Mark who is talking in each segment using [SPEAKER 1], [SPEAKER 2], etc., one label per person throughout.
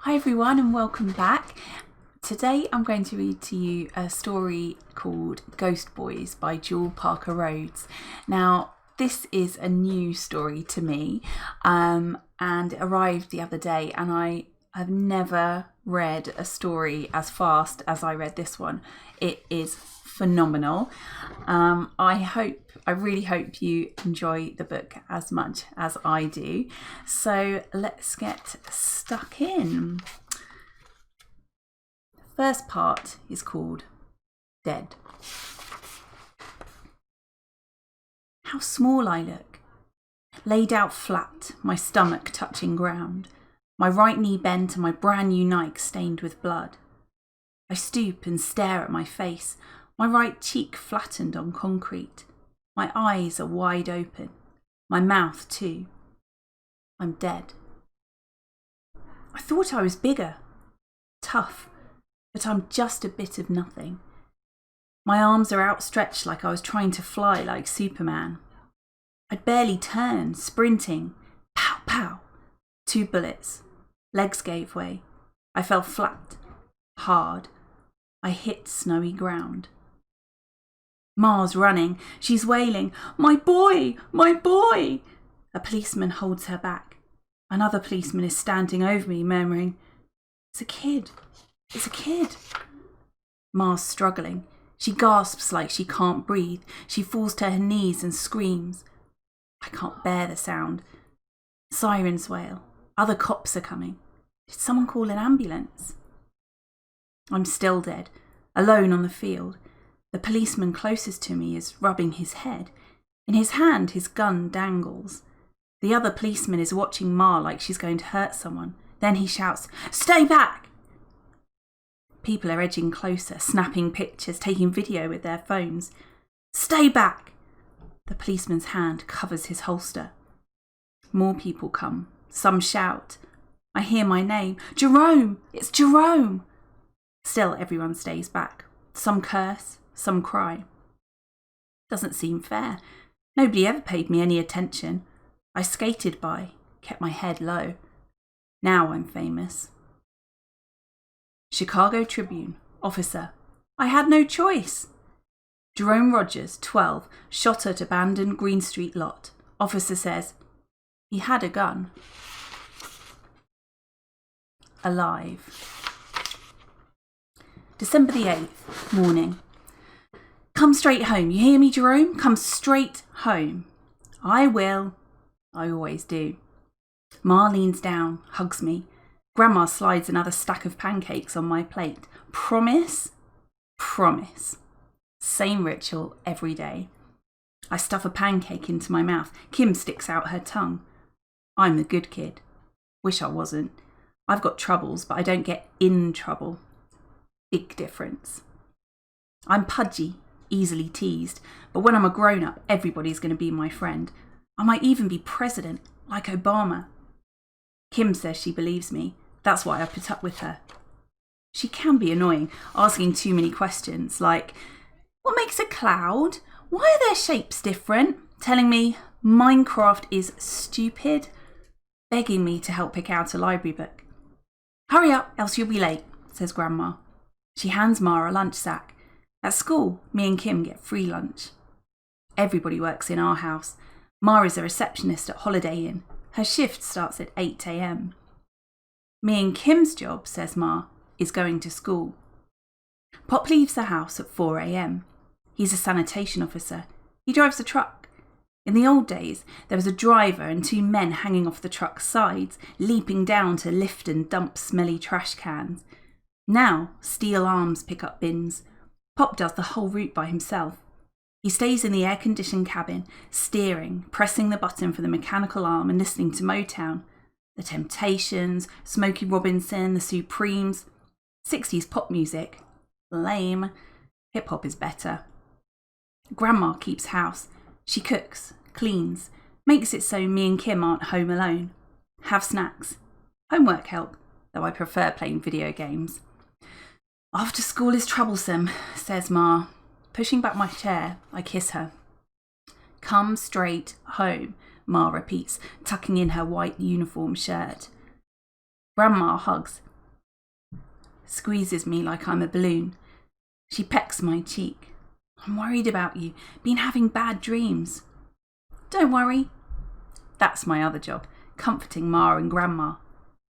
[SPEAKER 1] Hi everyone and welcome back. Today I'm going to read to you a story called Ghost Boys by Jewell Parker Rhodes. Now this is a new story to me and arrived the other day, and I have never read a story as fast as I read this one. It is phenomenal. I really hope you enjoy the book as much as I do. So let's get stuck in. The first part is called Dead. How small I look. Laid out flat, my stomach touching ground. My right knee bent and my brand new Nike stained with blood. I stoop and stare at my face, my right cheek flattened on concrete. My eyes are wide open, my mouth too. I'm dead. I thought I was bigger, tough, but I'm just a bit of nothing. My arms are outstretched like I was trying to fly like Superman. I'd barely turn, sprinting. Pow, pow. 2 bullets. Legs gave way. I fell flat, hard. I hit snowy ground. Ma's running. She's wailing, "My boy! My boy!" A policeman holds her back. Another policeman is standing over me, murmuring, "It's a kid. It's a kid." Ma's struggling. She gasps like she can't breathe. She falls to her knees and screams. I can't bear the sound. Sirens wail. Other cops are coming. Did someone call an ambulance? I'm still dead, alone on the field. The policeman closest to me is rubbing his head. In his hand, his gun dangles. The other policeman is watching Ma like she's going to hurt someone. Then he shouts, "Stay back!" People are edging closer, snapping pictures, taking video with their phones. "Stay back!" The policeman's hand covers his holster. More people come. Some shout. I hear my name. "Jerome! It's Jerome!" Still, everyone stays back. Some curse, some cry. Doesn't seem fair. Nobody ever paid me any attention. I skated by, kept my head low. Now I'm famous. Chicago Tribune, officer. I had no choice. Jerome Rogers, 12, shot at abandoned Green Street lot. Officer says, he had a gun. Alive. December the 8th, morning. Come straight home. You hear me, Jerome? Come straight home. I will. I always do. Ma leans down, hugs me. Grandma slides another stack of pancakes on my plate. Promise? Promise. Same ritual every day. I stuff a pancake into my mouth. Kim sticks out her tongue. I'm the good kid. Wish I wasn't. I've got troubles, but I don't get in trouble. Big difference. I'm pudgy, easily teased, but when I'm a grown-up, everybody's going to be my friend. I might even be president, like Obama. Kim says she believes me. That's why I put up with her. She can be annoying, asking too many questions, like, what makes a cloud? Why are their shapes different? Telling me Minecraft is stupid. Begging me to help pick out a library book. Hurry up, else you'll be late, says Grandma. She hands Ma a lunch sack. At school, me and Kim get free lunch. Everybody works in our house. Ma is a receptionist at Holiday Inn. Her shift starts at 8 a.m. Me and Kim's job, says Ma, is going to school. Pop leaves the house at 4 a.m. He's a sanitation officer. He drives a truck. In the old days, there was a driver and 2 men hanging off the truck's sides, leaping down to lift and dump smelly trash cans. Now, steel arms pick up bins. Pop does the whole route by himself. He stays in the air-conditioned cabin, steering, pressing the button for the mechanical arm and listening to Motown. The Temptations, Smokey Robinson, the Supremes. 60s pop music. Lame. Hip-hop is better. Grandma keeps house. She cooks, cleans, makes it so me and Kim aren't home alone. Have snacks. Homework help, though I prefer playing video games. After school is troublesome, says Ma. Pushing back my chair, I kiss her. Come straight home, Ma repeats, tucking in her white uniform shirt. Grandma hugs. squeezes me like I'm a balloon. She pecks my cheek. I'm worried about you. Been having bad dreams. Don't worry. That's my other job, comforting Ma and Grandma.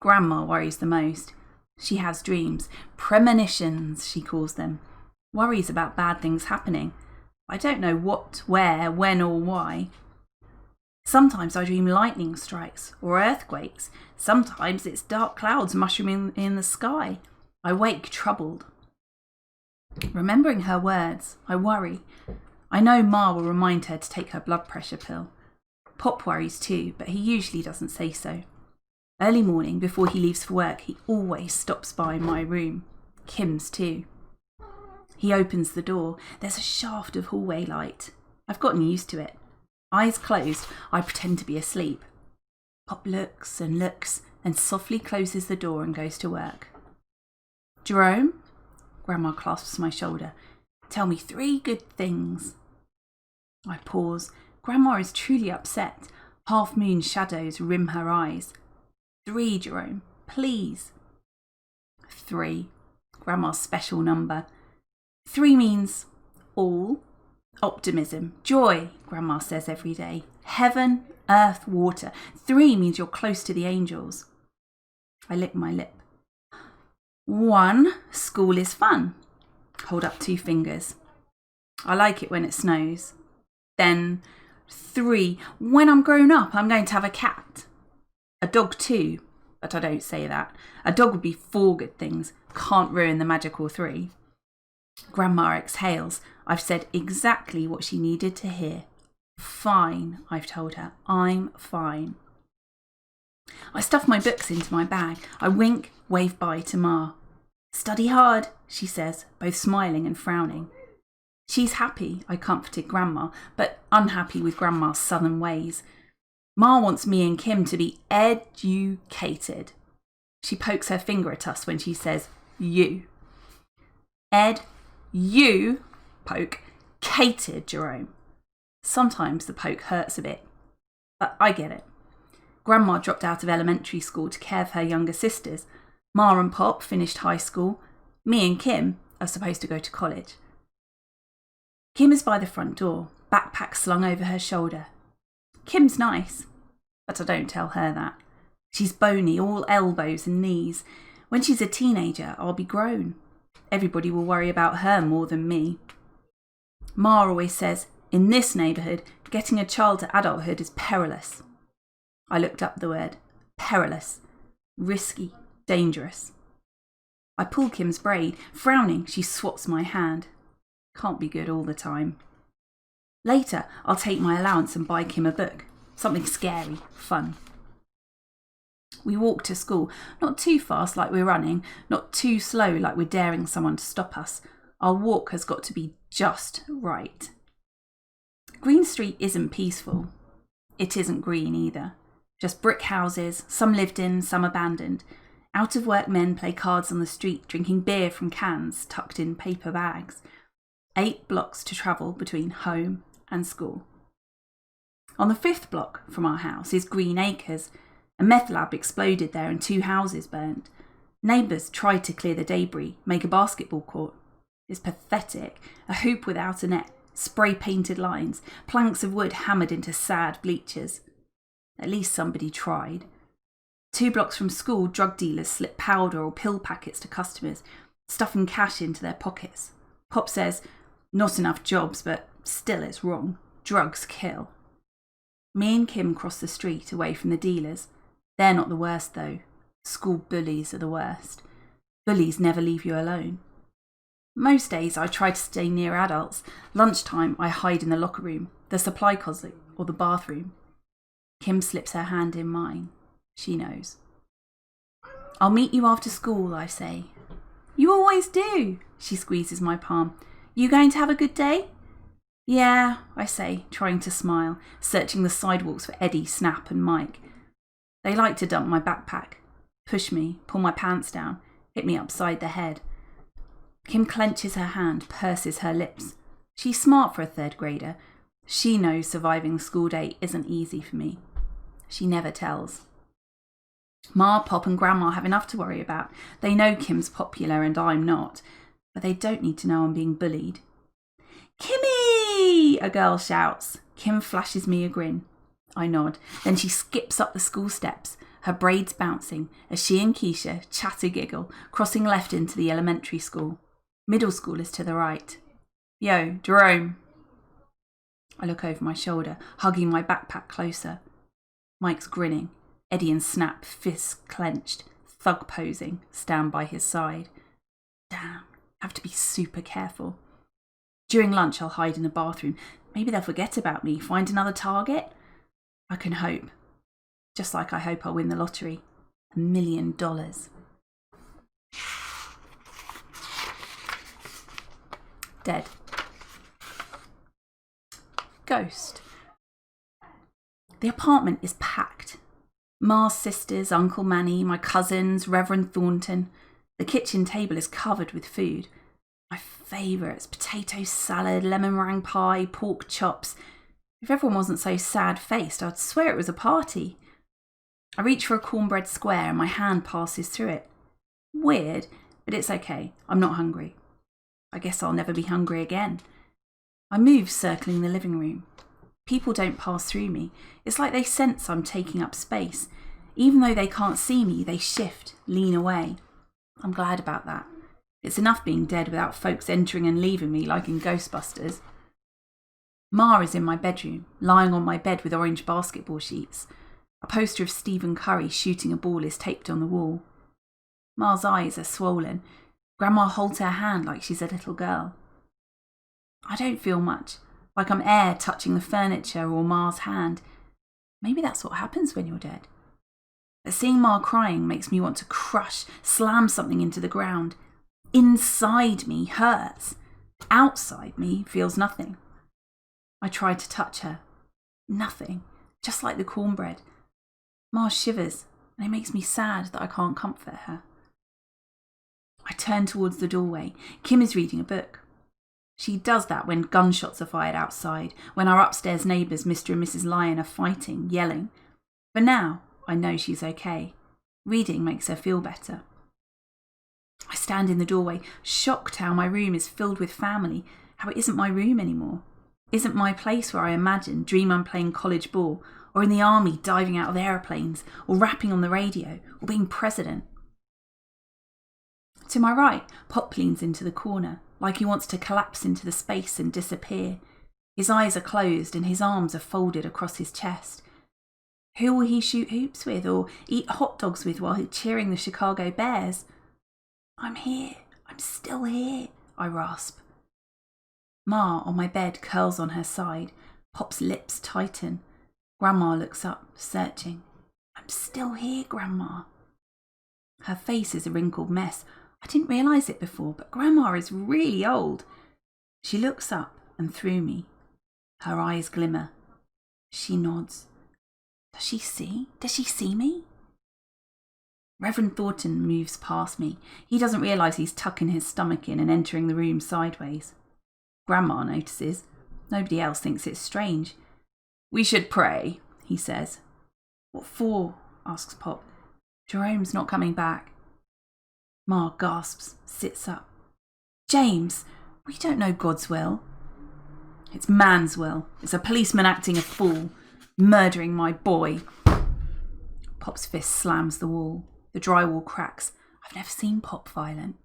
[SPEAKER 1] Grandma worries the most. She has dreams. Premonitions, she calls them. Worries about bad things happening. I don't know what, where, when or why. Sometimes I dream lightning strikes or earthquakes. Sometimes it's dark clouds mushrooming in the sky. I wake troubled. Remembering her words, I worry. I know Ma will remind her to take her blood pressure pill. Pop worries too, but he usually doesn't say so. Early morning, before he leaves for work, he always stops by my room. Kim's too. He opens the door. There's a shaft of hallway light. I've gotten used to it. Eyes closed, I pretend to be asleep. Pop looks and softly closes the door and goes to work. Jerome? Grandma clasps my shoulder. Tell me 3 good things. I pause. Grandma is truly upset. Half-moon shadows rim her eyes. 3, Jerome, please. 3. Grandma's special number. 3 means all. Optimism, joy, Grandma says every day. Heaven, earth, water. 3 means you're close to the angels. I lick my lip. 1, school is fun. Hold up 2 fingers. I like it when it snows. Then 3, when I'm grown up, I'm going to have a cat. A dog too, but I don't say that. A dog would be 4 good things. Can't ruin the magical 3. Grandma exhales. I've said exactly what she needed to hear. Fine, I've told her. I'm fine. I stuff my books into my bag. I wink, wave bye to Ma. Study hard, she says, both smiling and frowning. She's happy, I comforted Grandma, but unhappy with Grandma's southern ways. Ma wants me and Kim to be educated. She pokes her finger at us when she says, you. You, poke, catered, Jerome. Sometimes the poke hurts a bit, but I get it. Grandma dropped out of elementary school to care for her younger sisters. Ma and Pop finished high school. Me and Kim are supposed to go to college. Kim is by the front door, backpack slung over her shoulder. Kim's nice, but I don't tell her that. She's bony, all elbows and knees. When she's a teenager, I'll be grown. Everybody will worry about her more than me. Ma always says, in this neighbourhood, getting a child to adulthood is perilous. I looked up the word. Perilous. Risky. Dangerous. I pull Kim's braid. Frowning, she swats my hand. Can't be good all the time. Later, I'll take my allowance and buy Kim a book. Something scary, fun. We walk to school, not too fast like we're running, not too slow like we're daring someone to stop us. Our walk has got to be just right. Green Street isn't peaceful. It isn't green either. Just brick houses, some lived in, some abandoned. Out-of-work men play cards on the street, drinking beer from cans tucked in paper bags. 8 blocks to travel between home and school. On the 5th block from our house is Green Acres. A meth lab exploded there and 2 houses burnt. Neighbours tried to clear the debris, make a basketball court. It's pathetic. A hoop without a net, spray-painted lines, planks of wood hammered into sad bleachers. At least somebody tried. 2 blocks from school, drug dealers slip powder or pill packets to customers, stuffing cash into their pockets. Pop says, not enough jobs, but still it's wrong. Drugs kill. Me and Kim cross the street away from the dealers. They're not the worst though. School bullies are the worst. Bullies never leave you alone. Most days I try to stay near adults. Lunchtime I hide in the locker room, the supply closet or the bathroom. Kim slips her hand in mine. She knows. I'll meet you after school, I say. You always do, she squeezes my palm. You going to have a good day? Yeah, I say, trying to smile, searching the sidewalks for Eddie, Snap and Mike. They like to dump my backpack, push me, pull my pants down, hit me upside the head. Kim clenches her hand, purses her lips. She's smart for a 3rd grader. She knows surviving the school day isn't easy for me. She never tells. Ma, Pop and Grandma have enough to worry about. They know Kim's popular and I'm not. But they don't need to know I'm being bullied. "Kimmy!" a girl shouts. Kim flashes me a grin. I nod. Then she skips up the school steps, her braids bouncing, as she and Keisha chatter-giggle, crossing left into the elementary school. Middle school is to the right. "Yo, Jerome." I look over my shoulder, hugging my backpack closer. Mike's grinning. Eddie and Snap, fists clenched, thug posing, stand by his side. Damn, have to be super careful. During lunch, I'll hide in the bathroom. Maybe they'll forget about me, find another target. I can hope. Just like I hope I'll win the lottery. $1 million. Dead. Ghost. The apartment is packed. Ma's sisters, Uncle Manny, my cousins, Reverend Thornton. The kitchen table is covered with food. My favourites: potato salad, lemon meringue pie, pork chops. If everyone wasn't so sad-faced, I'd swear it was a party. I reach for a cornbread square and my hand passes through it. Weird, but it's okay. I'm not hungry. I guess I'll never be hungry again. I move, circling the living room. People don't pass through me. It's like they sense I'm taking up space. Even though they can't see me, they shift, lean away. I'm glad about that. It's enough being dead without folks entering and leaving me like in Ghostbusters. Ma is in my bedroom, lying on my bed with orange basketball sheets. A poster of Stephen Curry shooting a ball is taped on the wall. Ma's eyes are swollen. Grandma holds her hand like she's a little girl. I don't feel much, like I'm air touching the furniture or Ma's hand. Maybe that's what happens when you're dead. But seeing Ma crying makes me want to crush, slam something into the ground. Inside me hurts. Outside me feels nothing. I try to touch her. Nothing. Just like the cornbread. Ma shivers, and it makes me sad that I can't comfort her. I turn towards the doorway. Kim is reading a book. She does that when gunshots are fired outside, when our upstairs neighbours, Mr. and Mrs. Lyon, are fighting, yelling. But now, I know she's okay. Reading makes her feel better. I stand in the doorway, shocked how my room is filled with family, how it isn't my room anymore. Isn't my place where I imagine, dream I'm playing college ball, or in the army diving out of aeroplanes, or rapping on the radio, or being president. To my right, Pop leans into the corner, like he wants to collapse into the space and disappear. His eyes are closed and his arms are folded across his chest. Who will he shoot hoops with or eat hot dogs with while cheering the Chicago Bears? I'm here. I'm still here, I rasp. Ma, on my bed, curls on her side. Pop's lips tighten. Grandma looks up, searching. I'm still here, Grandma. Her face is a wrinkled mess. I didn't realise it before, but Grandma is really old. She looks up and through me. Her eyes glimmer. She nods. Does she see? Does she see me? Reverend Thornton moves past me. He doesn't realise he's tucking his stomach in and entering the room sideways. Grandma notices. Nobody else thinks it's strange. We should pray, he says. What for? Asks Pop. Jerome's not coming back. Ma gasps, sits up. James, we don't know God's will. It's man's will. It's a policeman acting a fool, murdering my boy. Pop's fist slams the wall. The drywall cracks. I've never seen Pop violent.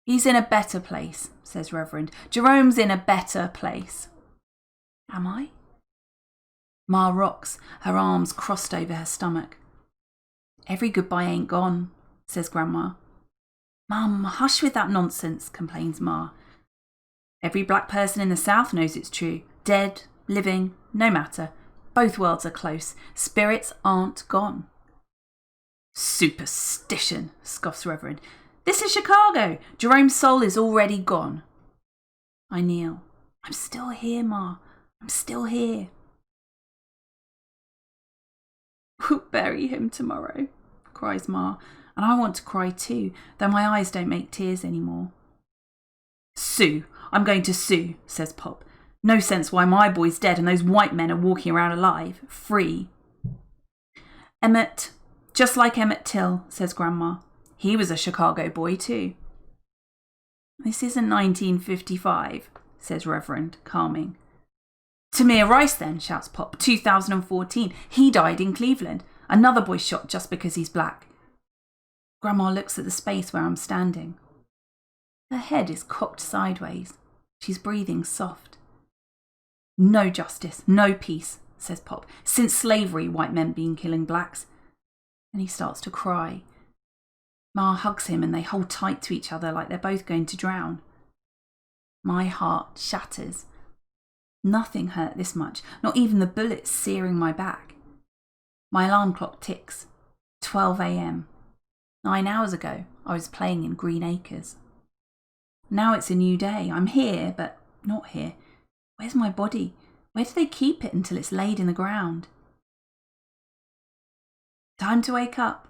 [SPEAKER 1] He's in a better place, says Reverend. Jerome's in a better place. Am I? Ma rocks, her arms crossed over her stomach. Every goodbye ain't gone, says Grandma. Mum, hush with that nonsense, complains Ma. Every black person in the South knows it's true. Dead, living, no matter. Both worlds are close. Spirits aren't gone. Superstition, scoffs Reverend. This is Chicago. Jerome's soul is already gone. I kneel. I'm still here, Ma. I'm still here. We'll bury him tomorrow, cries Ma, and I want to cry too, though my eyes don't make tears anymore. Sue. I'm going to sue, says Pop. No sense why my boy's dead and those white men are walking around alive, free. Emmett, Just like Emmett Till, says Grandma. He was a Chicago boy too. This isn't 1955, says Reverend, calming. Tamir Rice then, shouts Pop. 2014. He died in Cleveland. Another boy shot just because he's black. Grandma looks at the space where I'm standing. Her head is cocked sideways. She's breathing soft. No justice, no peace, says Pop. Since slavery, white men been killing blacks. And he starts to cry. Ma hugs him and they hold tight to each other like they're both going to drown. My heart shatters. Nothing hurt this much, not even the bullets searing my back. My alarm clock ticks. 12 a.m. 9 hours ago, I was playing in Green Acres. Now it's a new day. I'm here, but not here. Where's my body? Where do they keep it until it's laid in the ground? Time to wake up.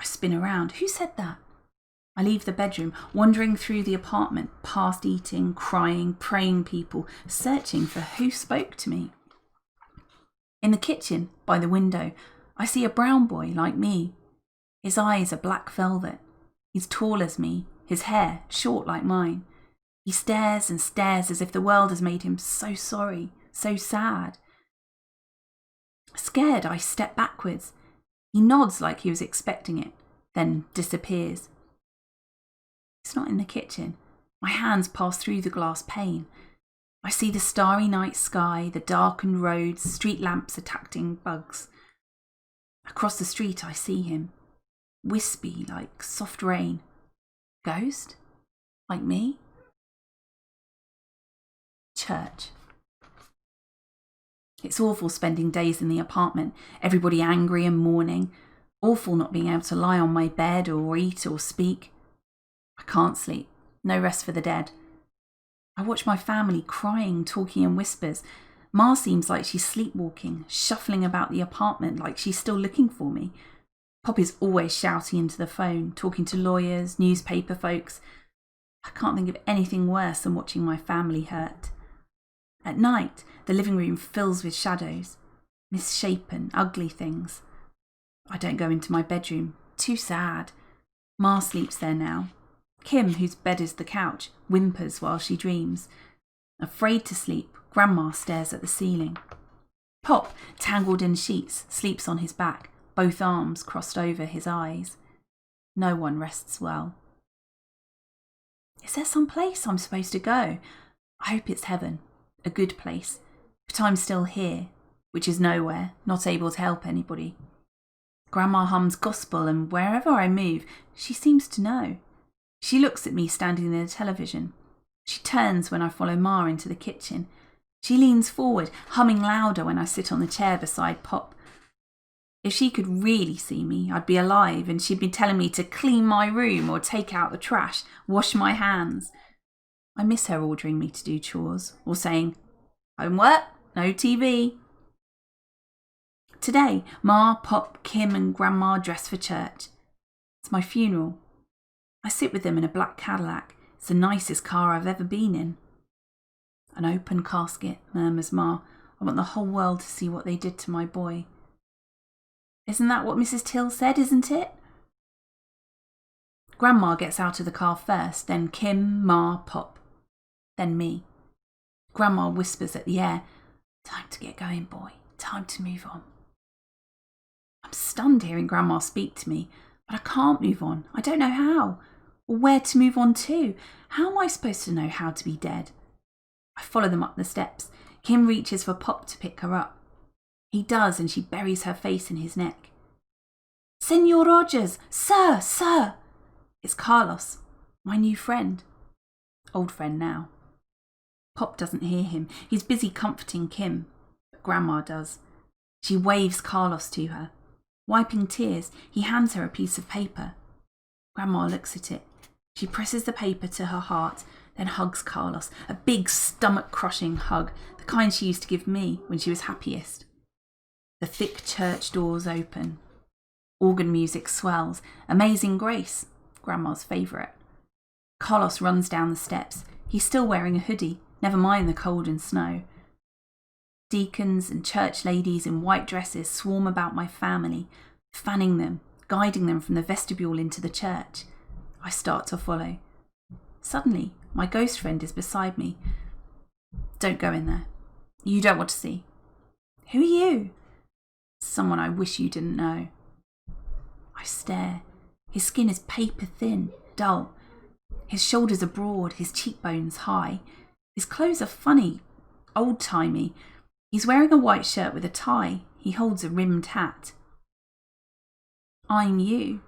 [SPEAKER 1] I spin around. Who said that? I leave the bedroom, wandering through the apartment, past eating, crying, praying people, searching for who spoke to me. In the kitchen, by the window, I see a brown boy like me. His eyes are black velvet. He's tall as me, his hair short like mine. He stares and stares as if the world has made him so sorry, so sad. Scared, I step backwards. He nods like he was expecting it, then disappears. It's not in the kitchen. My hands pass through the glass pane. I see the starry night sky, the darkened roads, street lamps attracting bugs. Across the street I see him, wispy like soft rain. Ghost? Like me? Church. It's awful spending days in the apartment, everybody angry and mourning. Awful not being able to lie on my bed or eat or speak. I can't sleep. No rest for the dead. I watch my family crying, talking in whispers. Ma seems like she's sleepwalking, shuffling about the apartment like she's still looking for me. Pop is always shouting into the phone, talking to lawyers, newspaper folks. I can't think of anything worse than watching my family hurt. At night, the living room fills with shadows, misshapen, ugly things. I don't go into my bedroom. Too sad. Ma sleeps there now. Kim, whose bed is the couch, whimpers while she dreams. Afraid to sleep, Grandma stares at the ceiling. Pop, tangled in sheets, sleeps on his back, both arms crossed over his eyes. No one rests well. Is there some place I'm supposed to go? I hope it's heaven, a good place, but I'm still here, which is nowhere, not able to help anybody. Grandma hums gospel, and wherever I move, she seems to know. She looks at me standing near the television. She turns when I follow Ma into the kitchen. She leans forward, humming louder when I sit on the chair beside Pop. If she could really see me, I'd be alive, and she'd be telling me to clean my room or take out the trash, wash my hands. I miss her ordering me to do chores, or saying, homework, no TV. Today, Ma, Pop, Kim and Grandma dress for church. It's my funeral. I sit with them in a black Cadillac. It's the nicest car I've ever been in. An open casket, murmurs Ma. I want the whole world to see what they did to my boy. Isn't that what Mrs. Till said, isn't it? Grandma gets out of the car first, then Kim, Ma, Pop, then me. Grandma whispers at the air, time to get going, boy. Time to move on. I'm stunned hearing Grandma speak to me, but I can't move on. I don't know how, or where to move on to. How am I supposed to know how to be dead? I follow them up the steps. Kim reaches for Pop to pick her up. He does, and she buries her face in his neck. Senor Rogers! Sir! Sir! It's Carlos, my new friend. Old friend now. Pop doesn't hear him. He's busy comforting Kim, but Grandma does. She waves Carlos to her. Wiping tears, he hands her a piece of paper. Grandma looks at it. She presses the paper to her heart, then hugs Carlos, a big stomach-crushing hug, the kind she used to give me when she was happiest. The thick church doors open. Organ music swells. Amazing Grace, Grandma's favourite. Carlos runs down the steps. He's still wearing a hoodie, never mind the cold and snow. Deacons and church ladies in white dresses swarm about my family. fanning them, guiding them from the vestibule into the church. I start to follow. Suddenly, my ghost friend is beside me. Don't go in there. You don't want to see. Who are you? Someone I wish you didn't know. I stare. His skin is paper thin, dull. His shoulders are broad, his cheekbones high. His clothes are funny, old-timey. He's wearing a white shirt with a tie. He holds a rimmed hat. I'm you.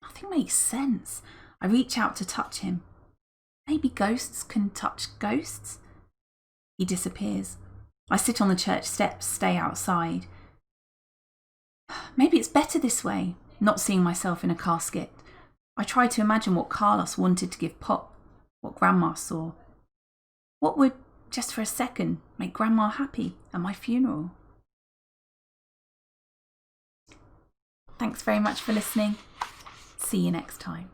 [SPEAKER 1] Nothing makes sense. I reach out to touch him. Maybe ghosts can touch ghosts? He disappears. I sit on the church steps, stay outside. Maybe it's better this way, not seeing myself in a casket. I try to imagine what Carlos wanted to give Pop, what Grandma saw. What would, just for a second, make Grandma happy at my funeral? Thanks very much for listening. See you next time.